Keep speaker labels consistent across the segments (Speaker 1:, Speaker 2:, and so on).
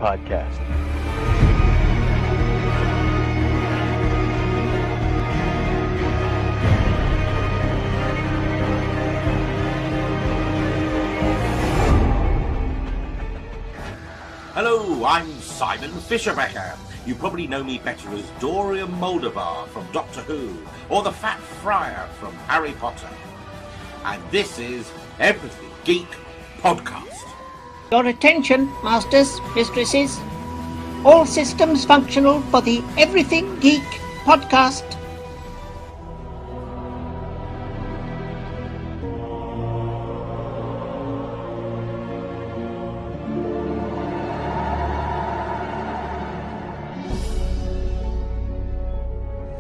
Speaker 1: podcast.
Speaker 2: Hello, I'm Simon Fisherbecker. You probably know me better as Dorian Moldovar from Doctor Who, or the Fat Friar from Harry Potter. And this is Everything Geek Podcast.
Speaker 3: Your attention, masters, mistresses. All systems functional for the Everything Geek Podcast.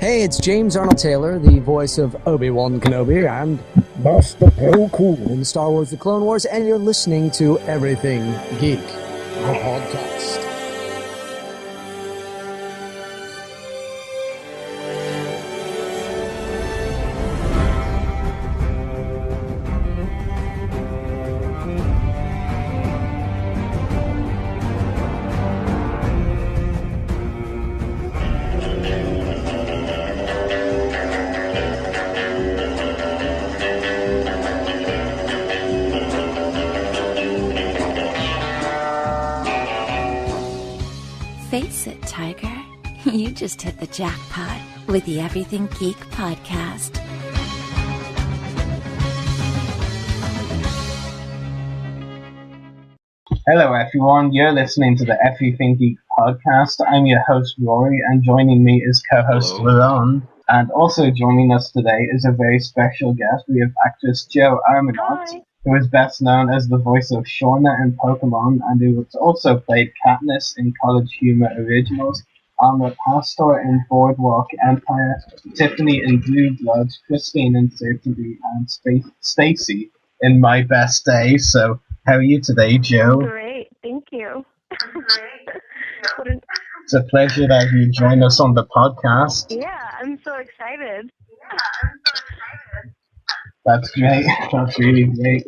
Speaker 4: Hey, it's James Arnold Taylor, the voice of Obi-Wan Kenobi and
Speaker 5: Master Pro Cool
Speaker 4: in Star Wars The Clone Wars, and you're listening to Everything Geek, the podcast.
Speaker 6: Face it, Tiger. You just hit the jackpot with the Everything Geek podcast.
Speaker 5: Hello everyone, you're listening to the Everything Geek podcast. I'm your host Rory, and joining me is co-host Lalon. And also joining us today is a very special guest. We have actress Jo Armeniox, who is best known as the voice of Shauna in Pokemon, and who has also played Katniss in College Humor Originals, Alma Pastor in Boardwalk Empire, Tiffany in Blue Bloods, Christine in Certainty, and Stacy in My Best Day. So, how are you today, Jo?
Speaker 7: Great, thank you.
Speaker 5: It's a pleasure that you join us on the podcast.
Speaker 7: Yeah, I'm so excited.
Speaker 5: That's great. That's really great.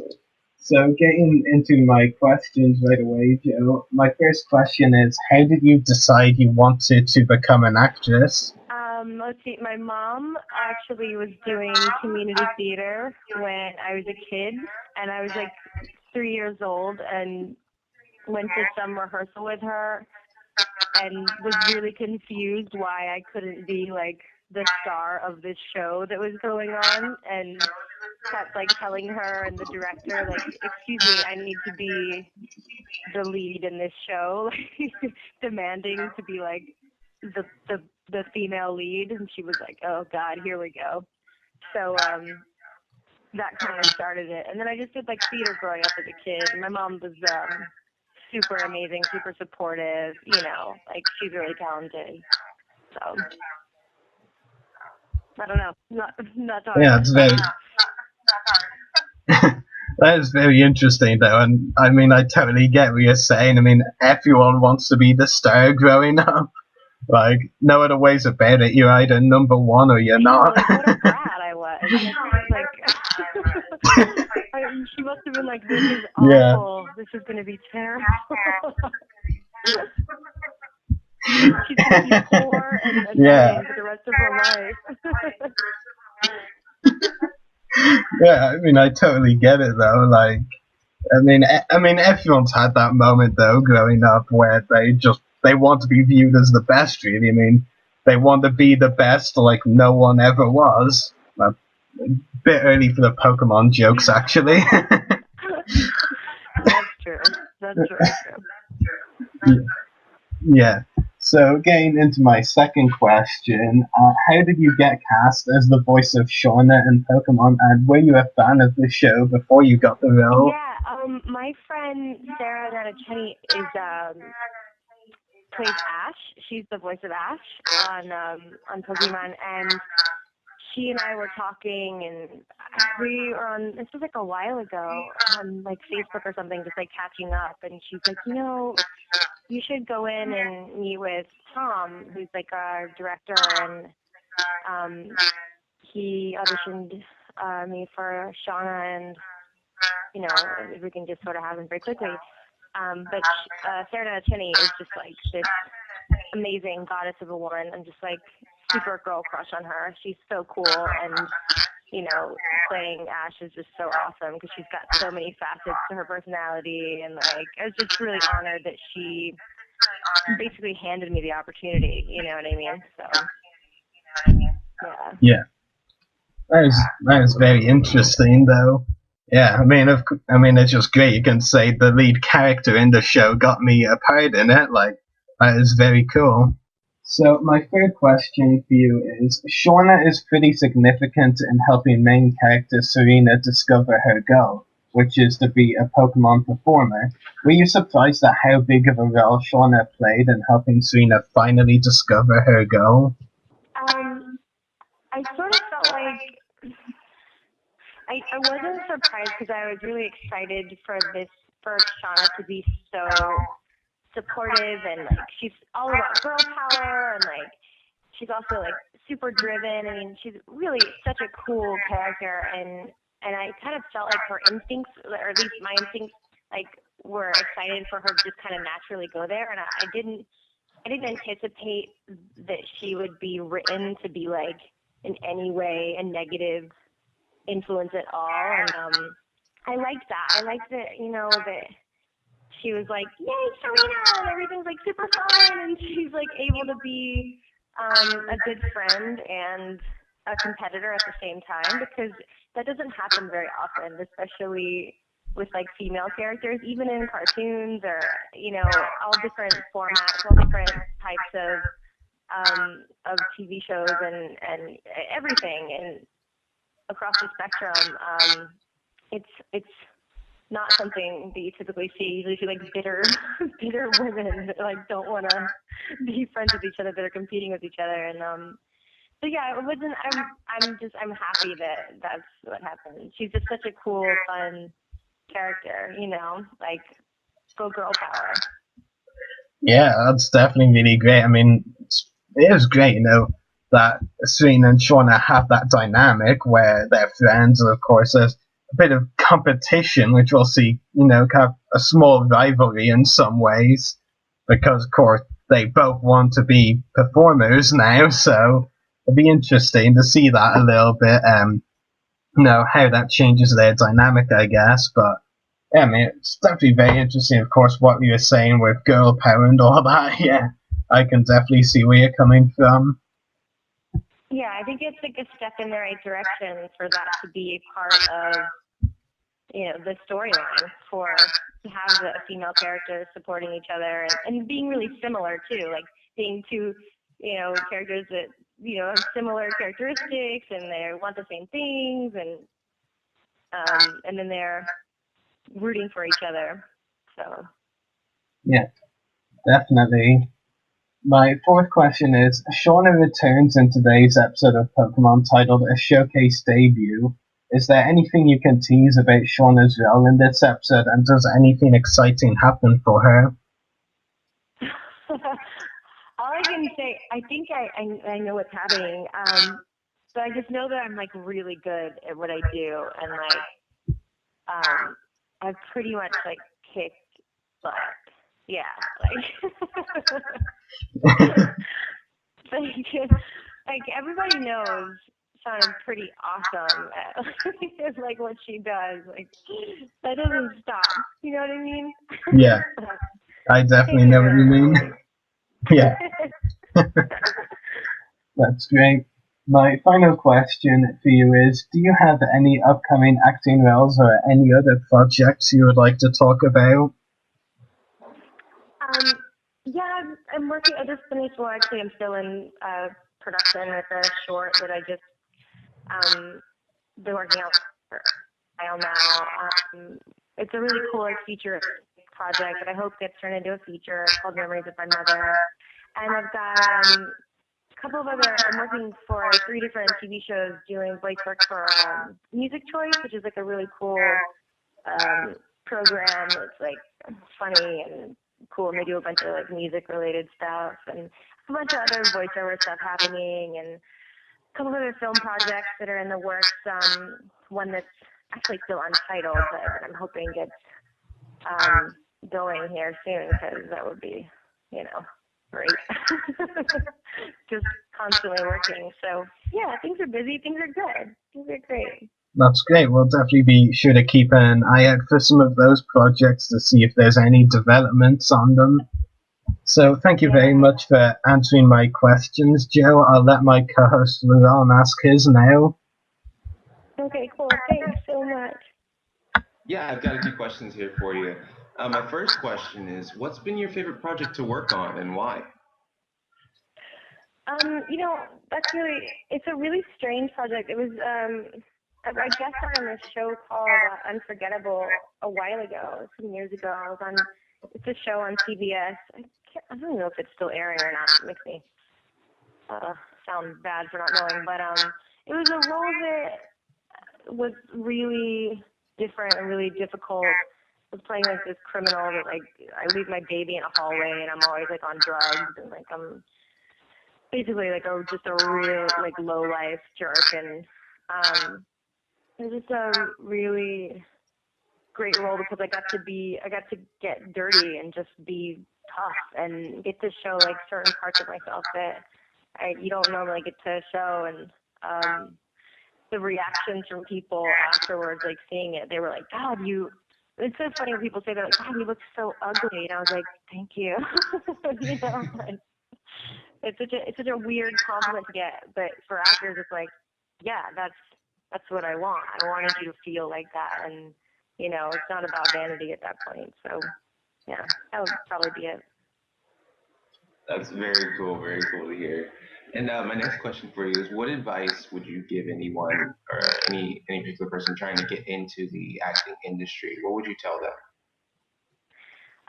Speaker 5: So getting into my questions right away, Jo, my first question is, how did you decide you wanted to become an actress?
Speaker 7: Let's see, my mom actually was doing community theater when I was a kid, and I was like 3 years old and went to some rehearsal with her and was really confused why I couldn't be like the star of this show that was going on, and kept like telling her and the director, like, excuse me, I need to be the lead in this show, like demanding to be like the female lead, and she was like, oh god, here we go. So that kind of started it, and then I just did like theater growing up as a kid. My mom was super amazing, super supportive, you know, like she's really talented. So I don't know, not talking.
Speaker 5: Yeah, it's very. That is very interesting, though, and I mean, I totally get what you're saying. I mean, everyone wants to be the star growing up. Like, no other ways about it. You're either number one or you're not.
Speaker 7: Like, what a brat I was. Like, she must have been like, this is awful.
Speaker 5: Yeah.
Speaker 7: This is going to be terrible. She's going to be poor and annoying for the rest of her life.
Speaker 5: Yeah, I mean, I totally get it, though. Like, I mean, everyone's had that moment, though, growing up, where they want to be viewed as the best, really. I mean, they want to be the best like no one ever was. A bit early for the Pokemon jokes, actually.
Speaker 7: That's true. That's very true.
Speaker 5: Yeah. So, getting into my second question, how did you get cast as the voice of Shauna in Pokemon, and were you a fan of the show before you got the role?
Speaker 7: Yeah, my friend Sarah Nanacheni plays Ash. She's the voice of Ash on Pokemon, and she and I were talking, and we were on, this was like a while ago, on like Facebook or something, just like catching up, and she's like, you know, you should go in and meet with Tom, who's like our director, and he auditioned me for Shauna, and you know, everything just sort of happened very quickly. But Sarah Tinney is just like this amazing goddess of a woman. I'm just like super girl crush on her. She's so cool, and playing Ash is just so awesome because she's got so many facets to her personality, and like I was just really honored that she basically handed me the opportunity. You know what I mean? So yeah.
Speaker 5: Yeah. That is very interesting, though. Yeah, I mean, it's just great. You can say the lead character in the show got me a part in it. Like, that is very cool. So my third question for you is: Shauna is pretty significant in helping main character Serena discover her goal, which is to be a Pokemon performer. Were you surprised at how big of a role Shauna played in helping Serena finally discover her goal?
Speaker 7: I sort of felt like I wasn't surprised because I was really excited for Shauna to be so supportive, and like she's all about girl power, and like she's also like super driven. I mean, she's really such a cool character, and I kind of felt like her instincts, or at least my instincts, like were excited for her to just kind of naturally go there, and I didn't anticipate that she would be written to be like in any way a negative influence at all, and I liked that. I liked that, that she was like, yay, Serena, and everything's like super fun, and she's like able to be a good friend and a competitor at the same time, because that doesn't happen very often, especially with like female characters, even in cartoons or all different formats, all different types of TV shows and everything, and across the spectrum. It's not something that you typically see. You usually see like bitter women that like don't want to be friends with each other, that are competing with each other, and so yeah, it wasn't. I'm happy that that's what happened. She's just such a cool, fun character, like go girl power.
Speaker 5: Yeah, that's definitely really great. I mean, it is great, that Serena and Shauna have that dynamic where they're friends, and of course there's a bit of competition, which we'll see, kind of a small rivalry in some ways, because of course they both want to be performers now, so it'll be interesting to see that a little bit, how that changes their dynamic, I guess, but yeah, I mean, it's definitely very interesting, of course, what you were saying with girl power and all that. Yeah, I can definitely see where you're coming from.
Speaker 7: Yeah, I think it's like a step in the right direction for that to be a part of, the storyline, to have the female characters supporting each other and being really similar too, like being two, characters that, have similar characteristics, and they want the same things, and then they're rooting for each other. So
Speaker 5: yeah, definitely. My fourth question is: Shauna returns in today's episode of Pokemon titled A Showcase Debut. Is there anything you can tease about Shauna's role in this episode, and does anything exciting happen for her?
Speaker 7: All I can say, I think I know what's happening, but I just know that I'm like really good at what I do, and like I pretty much like kick butt. Yeah, like everybody knows Shauna's pretty awesome at like what she does. Like that doesn't stop. You know what I mean?
Speaker 5: Yeah, I definitely know what you mean. Yeah, that's great. My final question for you is: do you have any upcoming acting roles or any other projects you would like to talk about?
Speaker 7: Yeah, I'm working. I just finished. Well, actually, I'm still in production with a short that I just been working out for a while now. It's a really cool feature project that I hope gets turned into a feature called Memories of My Mother. And I've got a couple of other. I'm working for 3 different TV shows doing voice work for Music Choice, which is like a really cool program. It's like funny and cool, and they do a bunch of like music related stuff, and a bunch of other voiceover stuff happening, and a couple of other film projects that are in the works. One that's actually still untitled, but I'm hoping gets going here soon because that would be, great. Just constantly working. So yeah, things are busy. Things are good. Things are great.
Speaker 5: That's great. We'll definitely be sure to keep an eye out for some of those projects to see if there's any developments on them. So thank you very much for answering my questions, Joe. I'll let my co-host Lizanne ask his now.
Speaker 7: Okay, cool. Thanks so much.
Speaker 1: Yeah, I've got a few questions here for you. My first question is, what's been your favorite project to work on and why?
Speaker 7: It's a really strange project. It was, I guess on a show called Unforgettable a while ago, some years ago. It's a show on CBS. I don't know if it's still airing or not. It makes me sound bad for not knowing, but it was a role that was really different and really difficult. I was playing like this criminal that I leave my baby in a hallway and I'm always on drugs and I'm basically just a real low life jerk, and it was just a really great role because I got to get dirty and just be tough and get to show certain parts of myself that you don't normally get to show, and the reactions from people afterwards, seeing it, they were like, God, it's so funny when people say that, God, you look so ugly, and I was like, thank you. It's such a weird compliment to get, but for actors, it's yeah, that's what I want. I wanted you to feel like that, and it's not about vanity at that point. So yeah, that would probably be it.
Speaker 1: That's very cool to hear. And my next question for you is, what advice would you give anyone or any particular person trying to get into the acting industry? What would you tell them?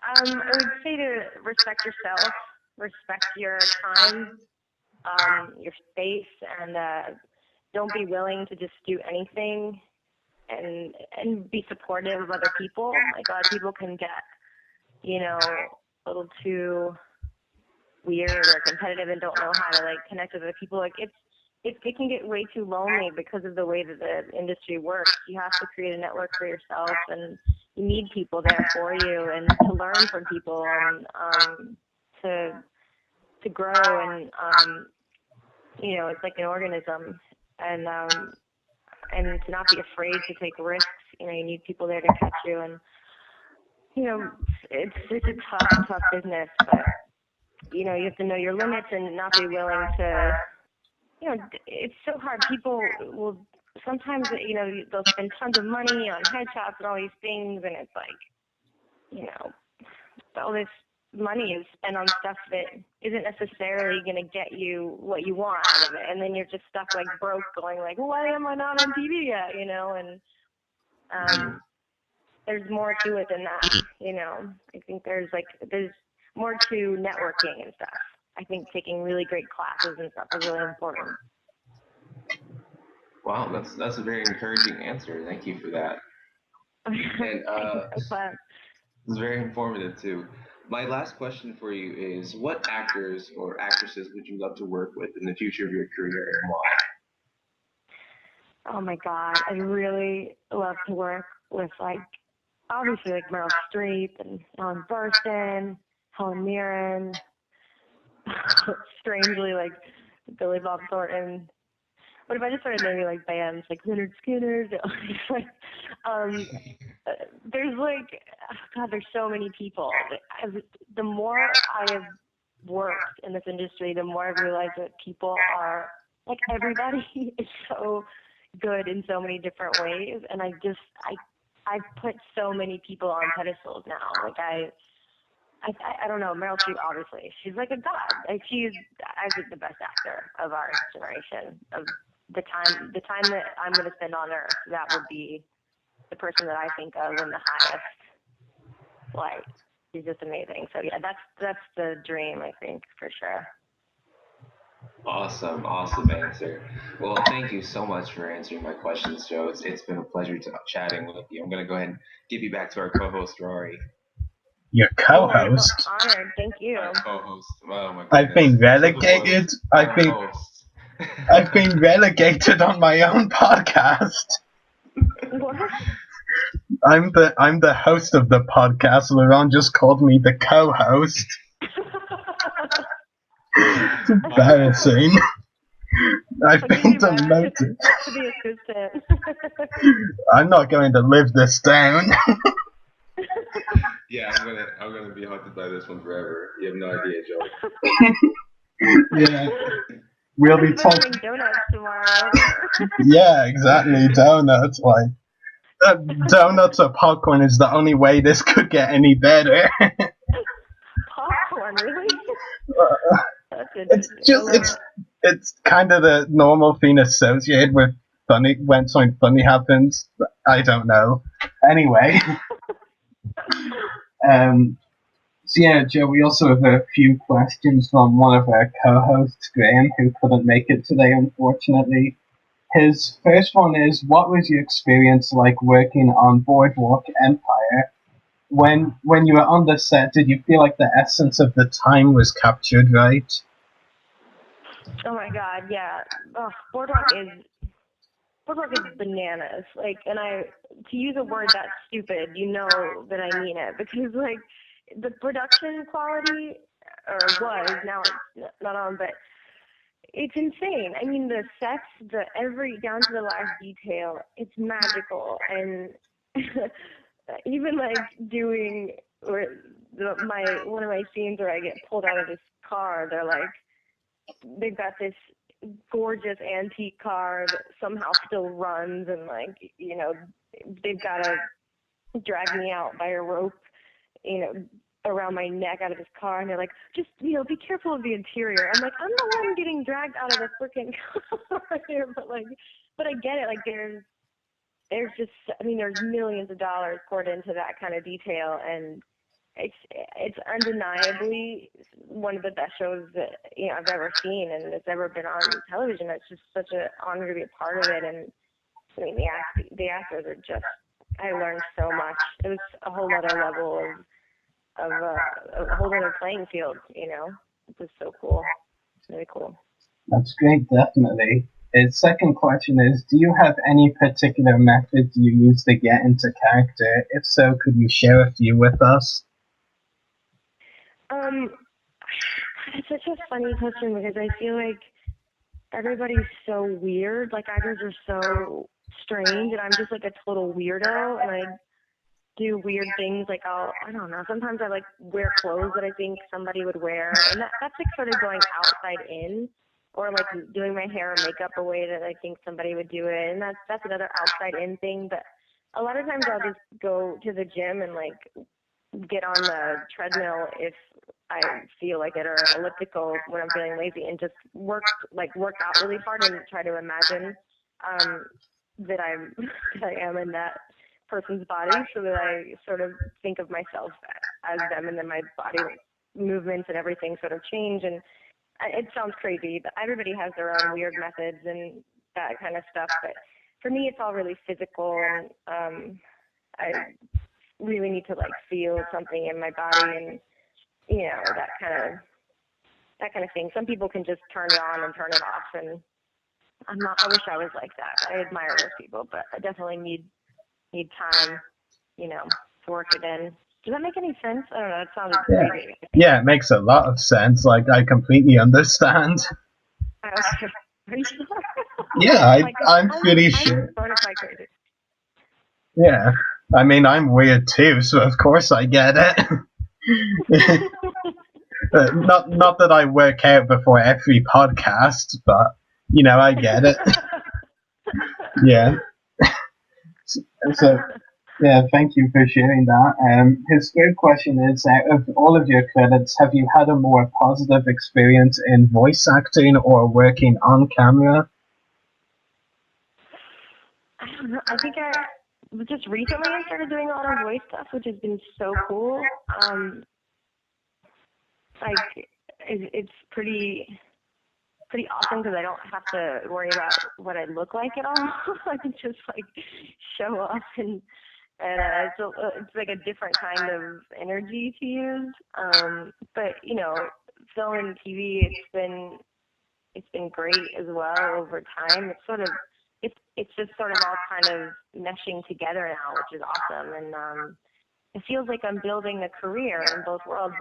Speaker 7: I would say to respect yourself, respect your time, your space, and don't be willing to just do anything, and be supportive of other people. A lot of people can get, a little too weird or competitive and don't know how to connect with other people. It can get way too lonely because of the way that the industry works. You have to create a network for yourself, and you need people there for you, and to learn from people, and to grow, and it's like an organism, and to not be afraid to take risks. You need people there to catch you, and it's a tough business, but you have to know your limits and not be willing to. It's so hard. People will sometimes, they'll spend tons of money on headshots and all these things, and it's all this money is spent on stuff that isn't necessarily going to get you what you want out of it, and then you're just stuck broke, going why am I not on TV yet? And there's more to it than that. I think there's more to networking and stuff. I think taking really great classes and stuff is really important.
Speaker 1: Wow, that's a very encouraging answer. Thank you for that. And it's very informative too. My last question for you is, what actors or actresses would you love to work with in the future of your career, and why?
Speaker 7: Oh my God, I'd really love to work with obviously Meryl Streep and Ellen Burstyn, Helen Mirren, strangely Billy Bob Thornton. What if I just started naming bands Leonard Skinner? There's God, there's so many people. The more I have worked in this industry, the more I've realized that people are everybody is so good in so many different ways, and I've put so many people on pedestals now. I don't know, Meryl Streep, obviously, she's a god. She's, I think, the best actor of our generation. Of the time that I'm going to spend on Earth, that would be the person that I think of in the highest light. She's just amazing. So yeah, that's the dream, I think, for sure.
Speaker 1: Awesome answer. Well, thank you so much for answering my questions, Joe. It's been a pleasure chatting with you. I'm going to go ahead and give you back to our co-host, Rory.
Speaker 5: Your co-host?
Speaker 7: I'm honored. Thank you.
Speaker 1: My co-host. Oh my goodness.
Speaker 5: I've been relegated. I've been relegated on my own podcast.
Speaker 7: What?
Speaker 5: I'm the host of the podcast. Laurent just called me the co-host. It's embarrassing. I've been demoted.
Speaker 7: To the assistant.
Speaker 5: I'm not going to live this down.
Speaker 1: Yeah, I'm gonna be haunted by this one forever. You have no idea, Joe.
Speaker 5: Yeah. We'll be
Speaker 7: talking donuts tomorrow.
Speaker 5: Yeah, exactly. Donuts, like donuts or popcorn is the only way this could get any better.
Speaker 7: Popcorn, really?
Speaker 5: It's kind of the normal thing associated with funny when something funny happens. I don't know. Anyway, so yeah, Joe, we also have a few questions from one of our co-hosts, Graham, who couldn't make it today, unfortunately. His first one is, what was your experience like working on Boardwalk Empire? When you were on the set, did you feel like the essence of the time was captured right?
Speaker 7: Oh my god, yeah. Oh, Boardwalk is bananas. Like, and to use a word that's stupid, you know that I mean it, because like the production quality, or was, now it's not on, but it's insane. I mean, the sets, down to the last detail, it's magical. And even like doing one of my scenes where I get pulled out of this car, they've got this gorgeous antique car that somehow still runs, and like, you know, they've got to drag me out by a rope, you know, around my neck out of this car, and they're like, just, you know, be careful of the interior. I'm like, I'm the one getting dragged out of the freaking car here, but I get it. Like, there's just, I mean, there's millions of dollars poured into that kind of detail, and it's undeniably one of the best shows that, you know, I've ever seen, and it's ever been on television. It's just such an honor to be a part of it. And I mean, the actors are just, I learned so much. It was a whole other level of a whole other playing field, you know. It was so cool. Really cool.
Speaker 5: That's great, definitely. His second question is, do you have any particular methods you use to get into character? If so, could you share a few with us?
Speaker 7: It's such a funny question, because I feel like everybody's so weird. Like, actors are so strange, and I'm just like a total weirdo, and I do weird things. Like, I don't know, sometimes I like wear clothes that I think somebody would wear, and that's like sort of going outside in, or like doing my hair or makeup a way that I think somebody would do it, and that's another outside in thing. But a lot of times I'll just go to the gym and like get on the treadmill if I feel like it, or elliptical when I'm feeling lazy, and just work out really hard and try to imagine that I am in that person's body, so that I sort of think of myself as them, and then my body movements and everything sort of change. And it sounds crazy, but everybody has their own weird methods and that kind of stuff. But for me, it's all really physical, and I really need to like feel something in my body, and you know, that kind of thing. Some people can just turn it on and turn it off, and I wish I was like that. I admire those people, but I definitely need time, you know, to work it in. Does that make any sense? I don't know. It sounded crazy.
Speaker 5: Yeah, it makes a lot of sense. Like, I completely understand.
Speaker 7: Okay. Are you sure?
Speaker 5: Yeah, I'm pretty sure.
Speaker 7: Crazy.
Speaker 5: Yeah, I mean, I'm weird too, so of course I get it. Not that I work out before every podcast, but you know, I get it. Yeah. So, yeah, thank you for sharing that. His third question is, out of all of your credits, have you had a more positive experience in voice acting or working on camera?
Speaker 7: I don't know. I think just recently I started doing a lot of voice stuff, which has been so cool. Like, it's pretty awesome, because I don't have to worry about what I look like at all. I can just like show up, and it's like a different kind of energy to use. But you know, film and TV, it's been great as well over time. It's it's just sort of all kind of meshing together now, which is awesome. And it feels like I'm building a career in both worlds,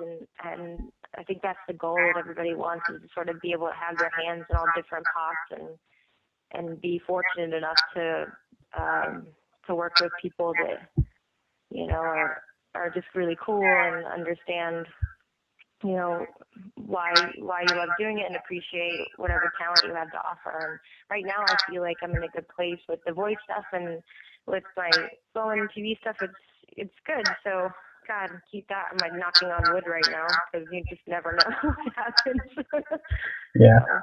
Speaker 7: and I think that's the goal that everybody wants, is to sort of be able to have their hands in all different pots and be fortunate enough to work with people that, you know, are just really cool and understand, you know, why you love doing it and appreciate whatever talent you have to offer. And right now I feel like I'm in a good place with the voice stuff, and with my film and TV stuff, it's good. So, God, keep that. I'm like knocking on wood right now, because you just never know what happens.
Speaker 5: Yeah,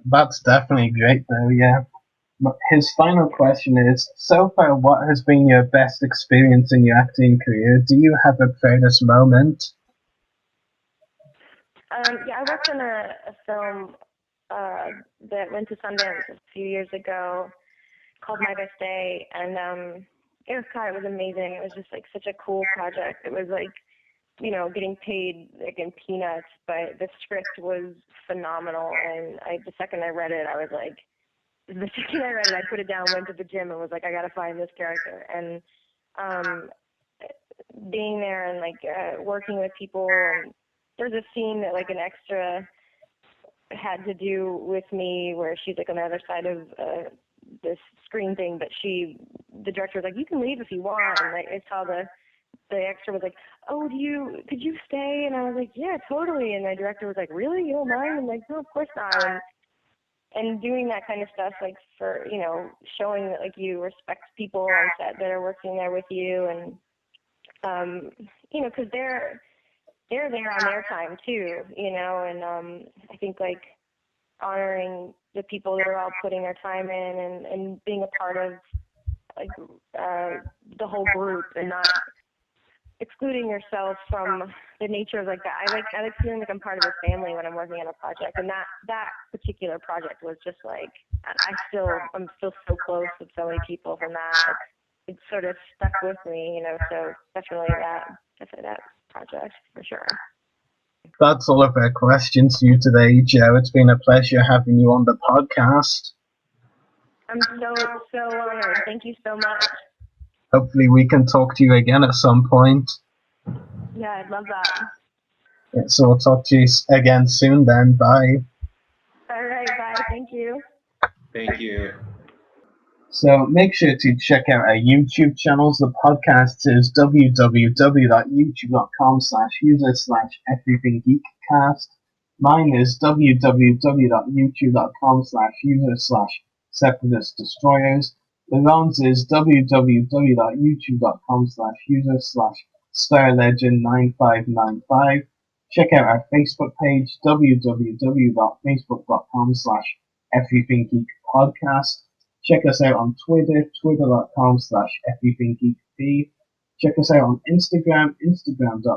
Speaker 5: that's definitely great though, yeah. But his final question is, so far what has been your best experience in your acting career? Do you have a proudest moment?
Speaker 7: Yeah, I worked on a film that went to Sundance a few years ago called My Best Day, and it was amazing. It was just like such a cool project. It was like, you know, getting paid like in peanuts, but the script was phenomenal. And the second I read it, I put it down, went to the gym, and was like, I gotta find this character. And being there and like working with people, and there's a scene that like an extra had to do with me where she's like on the other side of this screen thing, but the director was like, you can leave if you want. And I saw the extra was like, oh, could you stay? And I was like, yeah, totally. And the director was like, really? You don't mind? I'm like, no, of course not. And doing that kind of stuff, like, for, you know, showing that like you respect people on set that are working there with you, and you know, because they're there on their time too, you know. And I think like honoring the people that are all putting their time in, and being a part of like the whole group, and not excluding yourself from the nature of like that. I like feeling like I'm part of a family when I'm working on a project, and that particular project was just like, I'm still so close with so many people from that. It's sort of stuck with me, you know. So definitely that project for sure.
Speaker 5: That's all of our questions to you today, Joe. It's been a pleasure having you on the podcast.
Speaker 7: I'm so honored. Thank you so much.
Speaker 5: Hopefully we can talk to you again at some point.
Speaker 7: Yeah, I'd love that.
Speaker 5: Yeah, so we'll talk to you again soon then. Bye.
Speaker 7: All right, bye. Thank you.
Speaker 1: Thank you.
Speaker 5: So make sure to check out our YouTube channels. The podcast is www.youtube.com/user/everythinggeekcast. Mine is www.youtube.com/user/separatist-destroyers. Leron's is www.youtube.com/user/StarLegend9595. Check out our Facebook page, www.facebook.com/everythinggeekpodcast. Check us out on Twitter, twitter.com/everythinggeekp. Check us out on Instagram, instagram.com/everythinggeekp.